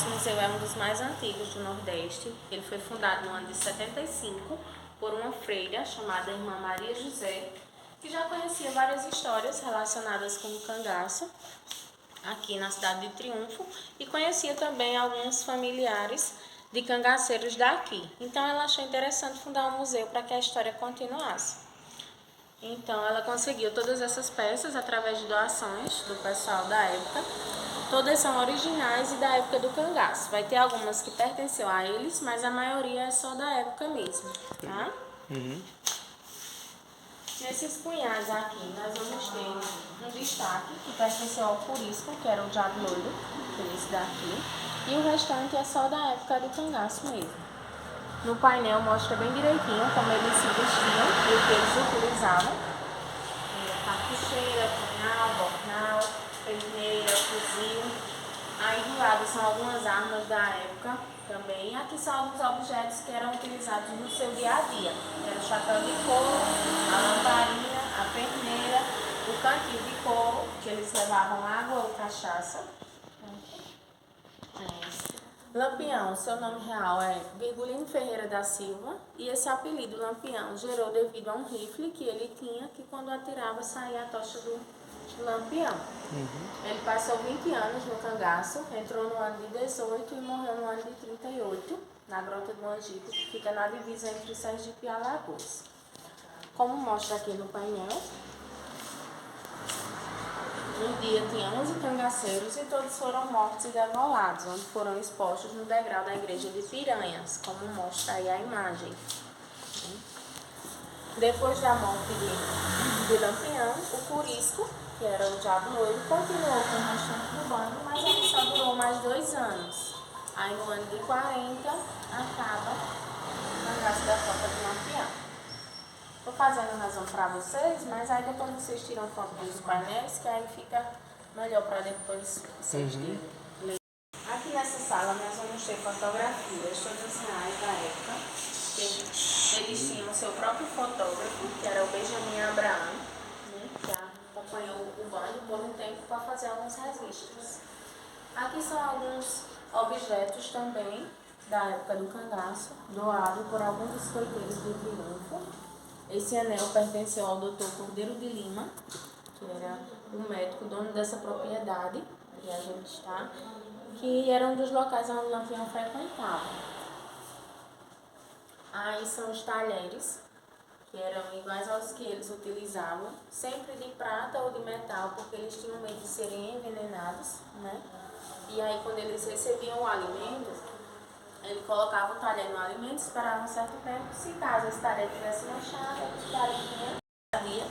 Esse museu é um dos mais antigos do Nordeste. Ele foi fundado no ano de 75 por uma freira chamada Irmã Maria José, que já conhecia várias histórias relacionadas com o cangaço aqui na cidade de Triunfo e conhecia também alguns familiares de cangaceiros daqui. Então ela achou interessante fundar um museu para que a história continuasse. Então ela conseguiu todas essas peças através de doações do pessoal da época. Todas são originais e da época do cangaço. Vai ter algumas que pertenceu a eles, mas a maioria é só da época mesmo, tá? Nesses punhais aqui, nós vamos ter um destaque que pertenceu ao Curisco, que era o diabo loiro, que é esse daqui, e o restante é só da época do cangaço mesmo. No painel mostra bem direitinho como eles se vestiam e o que eles utilizavam. Cartucheira, punhal, bornal, perneira, fuzil. Aí do lado são algumas armas da época também. Aqui são alguns objetos que eram utilizados no seu dia a dia. Era o chapéu de couro, a lamparina, a perneira, o cantil de couro, que eles levavam água ou cachaça. Lampião, seu nome real é Virgulino Ferreira da Silva, e esse apelido Lampião gerou devido a um rifle que ele tinha, que quando atirava saía a tocha do Lampião. Ele passou 20 anos no cangaço, entrou no ano de 18 e morreu no ano de 38, na Grota do Angico, que fica na divisa entre Sergipe e Alagoas. Como mostra aqui no painel, no dia tinha 11 cangaceiros e todos foram mortos e degolados, onde foram expostos no degrau da igreja de Piranhas, como mostra aí a imagem. Depois da morte de Lampião, o Curisco, que era o diabo loiro, continuou com o restante do bando, mas ele só durou mais 2 anos. Aí no ano de 40, acaba o cangaço da Copa de Lampião. Estou fazendo razão para vocês, mas aí depois vocês tiram foto dos painéis, que aí fica melhor para depois vocês lerem. Aqui nessa sala nós vamos ter fotografias, todas reais da época. Eles tinham seu próprio fotógrafo, que era o Benjamin Abraham, né, que acompanhou o bando por um tempo para fazer alguns registros. Aqui são alguns objetos também da época do cangaço, doado por alguns biscoiteiros de Triunfo. Esse anel pertenceu ao Dr. Cordeiro de Lima, que era o médico dono dessa propriedade, que a gente está, que era um dos locais onde o Lampião frequentava. Aí são os talheres, que eram iguais aos que eles utilizavam, sempre de prata ou de metal, porque eles tinham medo de serem envenenados, né? E aí quando eles recebiam o alimento, ele colocava o talher no alimento, esperava um certo tempo. Se caso esse talher tivesse manchado, eles tiraria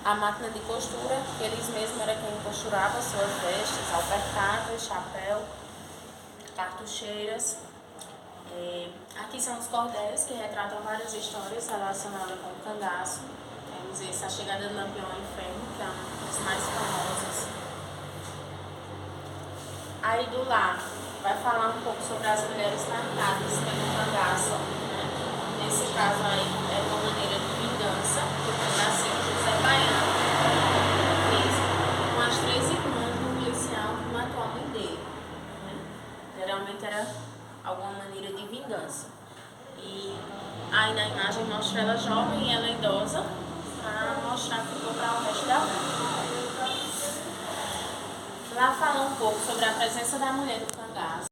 a máquina de costura, que eles mesmos eram quem costurava suas vestes, alpercatas, chapéu, cartucheiras. Aqui são os cordéis, que retratam várias histórias relacionadas com o cangaço. Temos esse, a chegada do Lampião ao Inferno, que é um dos mais famosos. Aí do lado vai falar um pouco sobre as mulheres marcadas pelo cangaço, né? Nesse caso aí é uma maneira de vingança que o cangaceiro José Baiano fez com as 3 irmãs do policial que matou a mãe dele, né? Geralmente era alguma maneira de vingança. E aí na imagem mostra ela jovem e ela idosa, para mostrar que ficou para o resto da vida. Lá fala um pouco sobre a presença da mulher do cangaço.